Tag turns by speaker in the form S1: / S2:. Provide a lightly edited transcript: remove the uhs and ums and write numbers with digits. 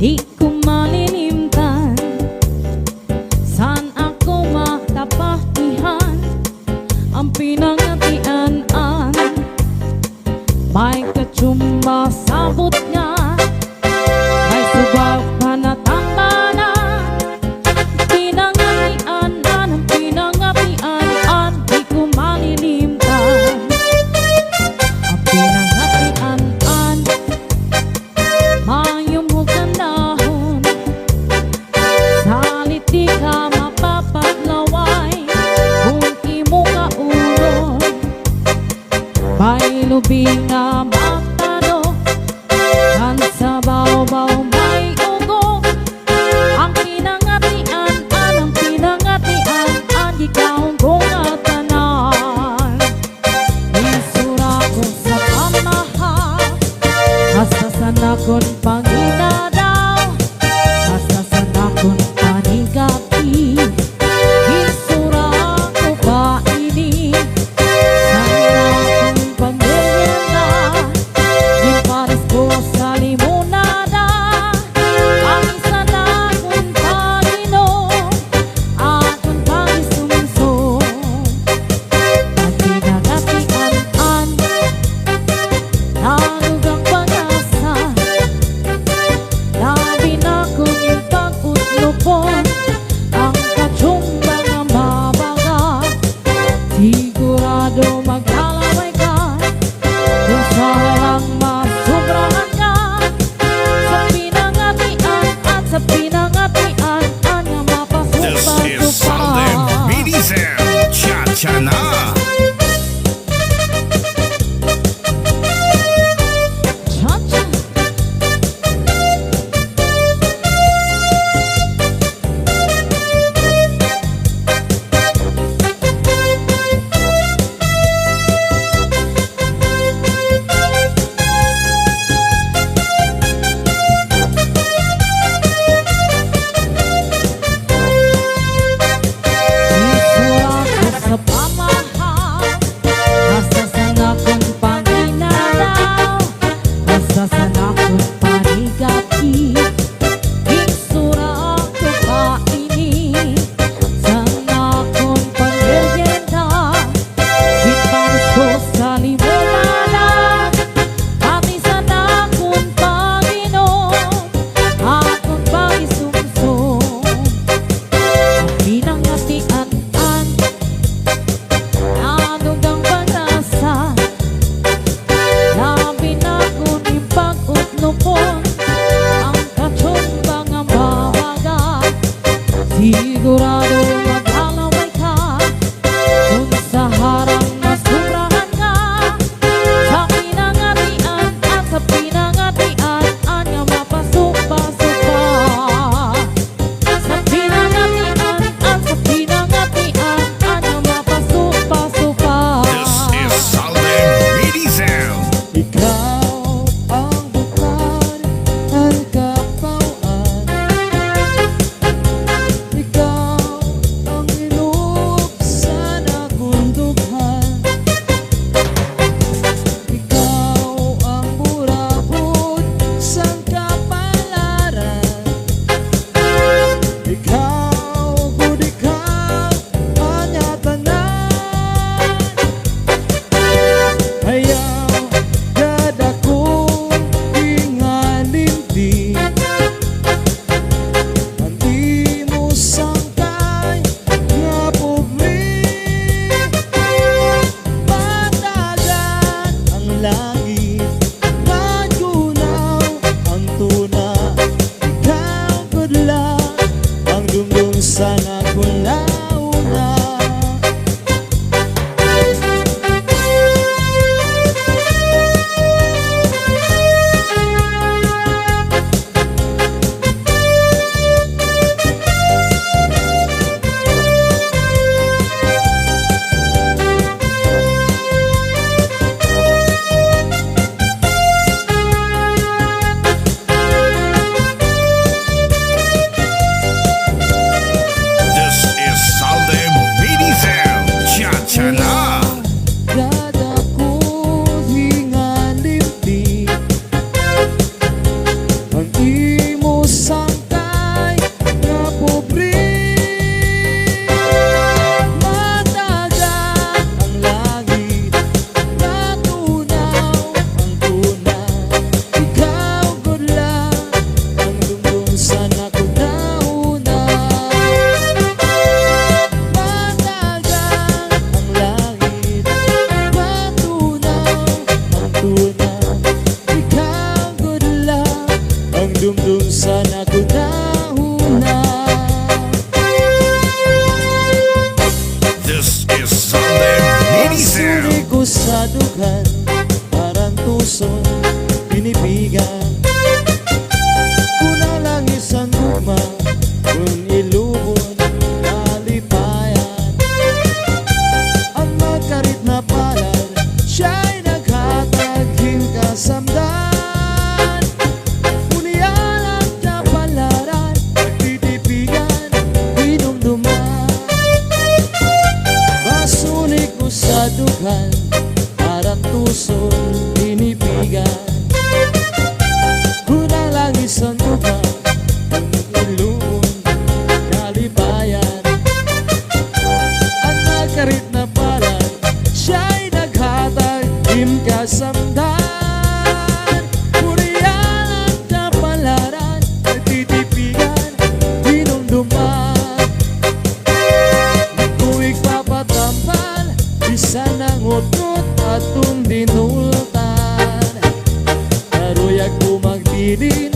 S1: Di ko malilimtan, saan ako matapatihan ang pinangatian-an. May katsumba sabot nga, may subag panatangkanan. Pinangatian-an ang pinangatian-an, di ko malilimtan ang pinangatian-an. Mayong hukandahon, salit di ka mapapaglaway kung imo kauron. May lubing nga matado, kan sa baw-baw may ugo. Ang pinangatian-an, ang pinangatian-an, ikaw kong atanan. Isura ko sa pamahal, hasasan akon panginadaw, hasasan akon paningkapi. Isura ko ba ini sa akong pagmerienda, impares ko sa limonada. Ang isa na akong paninom, akong pangisumsum. Ang pinangatian-an, nalugang pag-asa, labi na kong yung pag-utlo po.
S2: Dumdum sana ko dahuna.
S3: This is Sunday Mini Sound.
S2: Masuri ko sa dugan, parang tuson, pinipigan. Kuna lang isang gugma, kung ilubon, nalipayan. Ang magkarit na palad, siya'y naghataging kasamdan. Unian at kapalaran, nagtitipigan, dinumduman. Masulik ko sa dugan, parang tuson, pinipigan. Kuna lang isang gugma, kung ilubon, nalipayan. Ang nagkarit na palad, siya'y naghatag im kasamdan. Kurian at kapalaran, nagtitipigan, dinumduman. Tuwing papatampal, isa ng utot at dinultan. Karoy ako magdilin,